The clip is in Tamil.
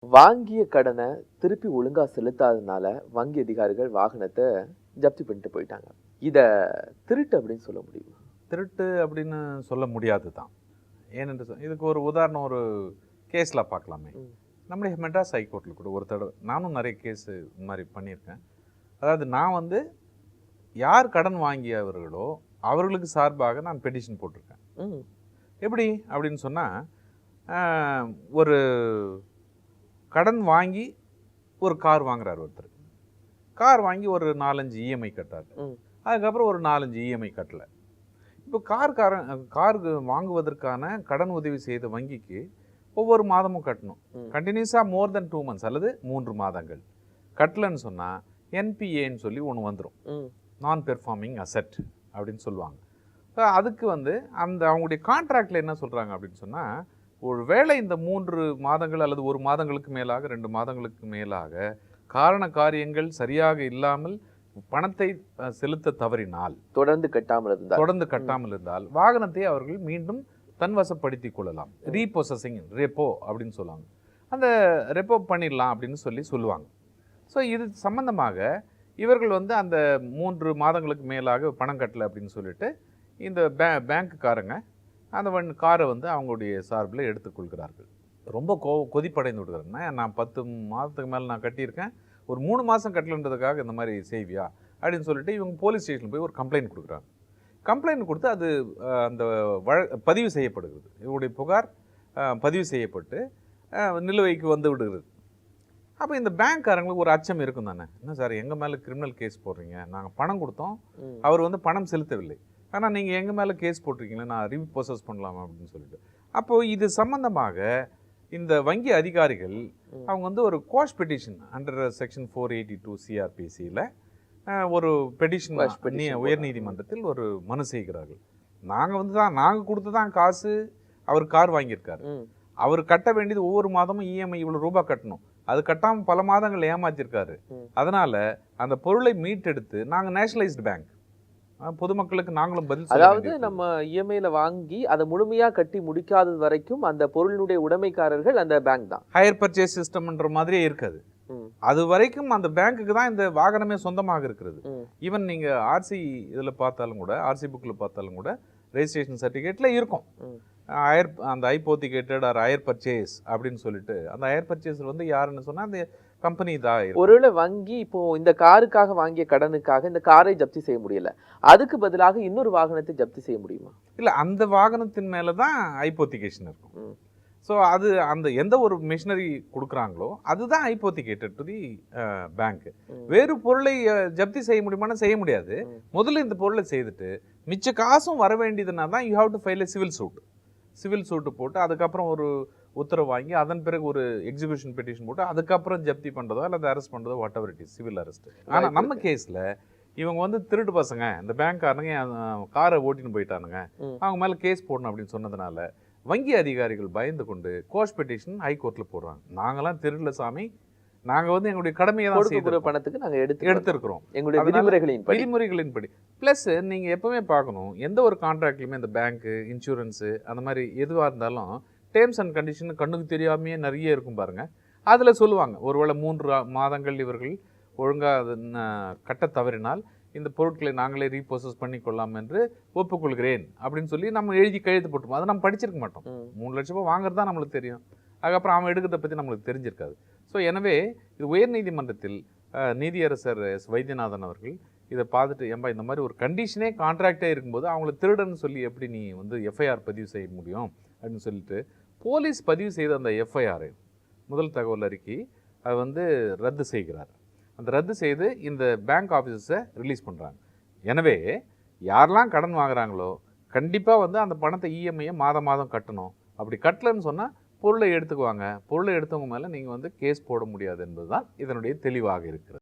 வாங்கிய கடனை திருப்பி ஒழுங்கா செலுத்தாதனால வங்கி அதிகாரிகள் வாகனத்தை ஜப்தி பண்ணிட்டு போயிட்டாங்க. இத திருட்டு அப்படின்னு சொல்ல முடியுமா? திருட்டு அப்படின்னு சொல்ல முடியாது தான். ஏனென்று இதுக்கு ஒரு உதாரணம், ஒரு கேஸில் பார்க்கலாமே. நம்முடைய மெட்ராஸ் ஹைகோர்ட்டில் கூட ஒரு தடவை நானும் நிறைய கேஸு இந்த மாதிரி பண்ணியிருக்கேன். அதாவது நான் யார் கடன் வாங்கியவர்களோ அவர்களுக்கு சார்பாக நான் பெட்டிஷன் போட்டிருக்கேன். எப்படி அப்படின்னு சொன்னால், ஒரு கடன் வாங்கி ஒரு கார் வாங்குறாரு ஒருத்தர். கார் வாங்கி ஒரு 4-5 இஎம்ஐ கட்டார். அதுக்கப்புறம் ஒரு 4-5 இஎம்ஐ கட்டலை. இப்போ காருக்கு வாங்குவதற்கான கடன் உதவி செய்த வங்கிக்கு ஒவ்வொரு மாதமும் கட்டணும். கண்டினியூஸாக மோர் தென் 2 months அல்லது 3 மாதங்கள் கட்டலைன்னு சொன்னால் என்பிஏன்னு சொல்லி ஒன்று வந்துடும், நான் பெர்ஃபார்மிங் அசெட் அப்படின்னு சொல்லுவாங்க. அதுக்கு அந்த அவங்களுடைய கான்ட்ராக்டில் என்ன சொல்கிறாங்க அப்படின்னு சொன்னால், ஒரு வேளை இந்த 3 மாதங்கள் அல்லது 1 மாதங்களுக்கு மேலாக 2 மாதங்களுக்கு மேலாக காரண காரியங்கள் சரியாக இல்லாமல் பணத்தை செலுத்த தவறினால், தொடர்ந்து கட்டாமல் இருந்தால் வாகனத்தை அவர்கள் மீண்டும் தன்வசப்படுத்திக் கொள்ளலாம். ரீபொசஸிங், ரெப்போ அப்படின்னு சொல்லுவாங்க. அந்த ரெப்போ பண்ணிடலாம் அப்படின்னு சொல்லுவாங்க. ஸோ இது சம்பந்தமாக இவர்கள் அந்த 3 மாதங்களுக்கு மேலாக பணம் கட்டலை அப்படின்னு சொல்லிட்டு இந்த பேங்க்குக்காரங்க அந்த காரை அவங்களுடைய சார்பில் எடுத்துக்கொள்கிறார்கள். ரொம்ப கொதிப்படைந்து விடுகிறாருன்னா, நான் 10 மாதத்துக்கு மேலே நான் கட்டியிருக்கேன், ஒரு 3 மாதம் கட்டலன்றதுக்காக இந்த மாதிரி செய்வியா அப்படின்னு சொல்லிட்டு இவங்க போலீஸ் ஸ்டேஷனில் போய் ஒரு கம்ப்ளைண்ட் கொடுக்குறாங்க. கம்ப்ளைண்ட் கொடுத்து அது அந்த பதிவு செய்யப்படுகிறது. இவருடைய புகார் பதிவு செய்யப்பட்டு நிலுவைக்கு விடுகிறது. அப்போ இந்த பேங்க்காரங்களுக்கு ஒரு அச்சம் இருக்கும் தானே, என்ன சார் எங்கள் மேலே கிரிமினல் கேஸ் போடுறீங்க, நாங்கள் பணம் கொடுத்தோம், அவர் பணம் செலுத்தவில்லை, ஆனால் நீங்கள் எங்கள் மேலே கேஸ் போட்டிருக்கீங்களே, நான் ரீப்ரோசஸ் பண்ணலாமா அப்படின்னு சொல்லிட்டு. அப்போது இது சம்பந்தமாக இந்த வங்கி அதிகாரிகள் அவங்க ஒரு கோஷ் பெட்டிஷன் அண்டர் செக்ஷன் 482 சிஆர்பிசியில் ஒரு பெட்டிஷன் உயர்நீதிமன்றத்தில் ஒரு மனு செய்கிறார்கள். நாங்கள் கொடுத்து தான் காசு அவர் கார் வாங்கியிருக்காரு, அவர் கட்ட வேண்டியது ஒவ்வொரு மாதமும் இஎம்ஐ இவ்வளோ ரூபாய் கட்டணும், அது கட்டாமல் பல மாதங்கள் ஏமாத்திருக்காரு. அதனால அந்த பொருளை மீட்டெடுத்து நாங்கள் நேஷனலைஸ்டு பேங்க், பொதுமக்களுக்கு நாங்களும் பதில், அதாவது நம்ம இஎம்ஐல வாங்கி அதை முழுமையா கட்டி முடிக்காதது வரைக்கும் அந்த பொருளினுடைய உடைமைக்காரர்கள் அந்த பேங்க் தான். ஹையர் பர்ச்சேஸ் சிஸ்டம்ன்ற மாதிரியே இருக்காது. அது வரைக்கும் அந்த பேங்க்குக்கு தான் இந்த வாகனமே சொந்தமாக இருக்கிறது. ஈவன் நீங்க ஆர்சி இதில் பார்த்தாலும் கூட, ஆர்சி புக்கில் பார்த்தாலும் கூட ரெஜிஸ்ட்ரேஷன் சர்டிஃபிகேட்ல இருக்கும் அந்த ஹைபோத்திகேட்டட் ஆர் ஹையர் பர்ச்சேஸ் அப்படின்னு சொல்லிட்டு. அந்த ஹையர் பர்ச்சேஸ் யாருன்னு சொன்னா அந்த கம்பெனி தான். ஒருவேளை வங்கி இப்போ இந்த காருக்காக வாங்கிய கடனுக்காக இந்த காரை ஜப்தி செய்ய முடியல, அதுக்கு பதிலாக இன்னொரு வாகனத்தை ஜப்தி செய்ய முடியுமா? இல்ல, அந்த வாகனத்தின் மேலதான் ஹைபோத்திகேஷன் இருக்கும். ஸோ அது அந்த எந்த ஒரு மிஷினரி கொடுக்குறாங்களோ அதுதான் ஹைபோத்திகேட்டட் டு தி பேங்க். வேறு பொருளை ஜப்தி செய்ய முடியுமானா செய்ய முடியாது. முதல்ல இந்த பொருளை செய்துட்டு மிச்ச காசும் வர வேண்டியதுனா தான் you have to file civil சூட்டு போட்டு அதுக்கப்புறம் ஒரு உத்தரவு வாங்கி அதன் பிறகு ஒரு எக்ஸிகியூஷன் பெட்டிஷன் போட்டு அதுக்கப்புறம் ஜப்தி பண்ணுறதோ அல்லது அரெஸ்ட் பண்ணுறதோ what ever it is, civil arrest. ஆனால் நம்ம கேஸில் இவங்க திருட்டு பசங்க, இந்த பேங்க்காரனுங்க காரை ஓட்டின்னு போயிட்டானுங்க, அவங்க மேலே கேஸ் போடணும் அப்படின்னு சொன்னதுனால வங்கி அதிகாரிகள் பயந்து கொண்டு கோஷ் பெட்டிஷன் ஹைகோர்ட்டில் போடுறாங்க. நாங்களாம் திருடல சாமி, நாங்கள் எங்களுடைய கடமையை தான் செய்த பணத்துக்கு நாங்கள் எடுத்துருக்கிறோம் எங்களுடைய விதிமுறைகளின்படி. ப்ளஸ் நீங்கள் எப்பவுமே பார்க்கணும், எந்த ஒரு கான்ட்ராக்ட்லையுமே இந்த பேங்க்கு, இன்சூரன்ஸு, அந்த மாதிரி எதுவாக இருந்தாலும் டேர்ம்ஸ் அண்ட் கண்டிஷன் கண்ணுக்கு தெரியாமையே நிறைய இருக்கும் பாருங்க. அதில் சொல்லுவாங்க, ஒருவேளை 3 மாதங்கள் இவர்கள் ஒழுங்காக கட்ட தவறினால் இந்த பொருட்களை நாங்களே ரீப்ரோசஸ் பண்ணிக்கொள்ளலாம் என்று ஒப்புக்கொள்கிறேன் அப்படின்னு சொல்லி நம்ம எழுதி கையெழுத்து போட்டுருப்போம். அதை நம்ம படிச்சிருக்க மாட்டோம். 3 லட்ச ரூபாய் வாங்குறது தான் நம்மளுக்கு தெரியும், அதுக்கப்புறம் அவன் எடுக்கிறத பற்றி நம்மளுக்கு தெரிஞ்சிருக்காது. ஸோ எனவே இது உயர்நீதிமன்றத்தில் நீதியரசர் எஸ் வைத்தியநாதன் அவர்கள் இதை பார்த்துட்டு, ஏன்பா இந்த மாதிரி ஒரு கண்டிஷனே கான்ட்ராக்டே இருக்கும்போது அவங்கள திருடன்னு சொல்லி எப்படி நீ எஃப்ஐஆர் பதிவு செய்ய முடியும் அப்படின்னு சொல்லிட்டு போலீஸ் பதிவு செய்த அந்த எஃப்ஐஆரை முதல் தகவல் அறிக்கை அது ரத்து செய்கிறார். அந்த ரத்து செய்து இந்த பேங்க் ஆஃபீஸர்ஸை ரிலீஸ் பண்ணுறாங்க. எனவே யாரெல்லாம் கடன் வாங்குறாங்களோ கண்டிப்பாக அந்த பணத்தை இஎம்ஐயை மாதம் கட்டணும். அப்படி கட்டலன்னு சொன்னால் பொருளை எடுத்துக்குவாங்க. பொருளை எடுத்தவங்க மேலே நீங்கள் கேஸ் போட முடியாது என்பது தான் இதனுடைய தெளிவாக இருக்கிறது.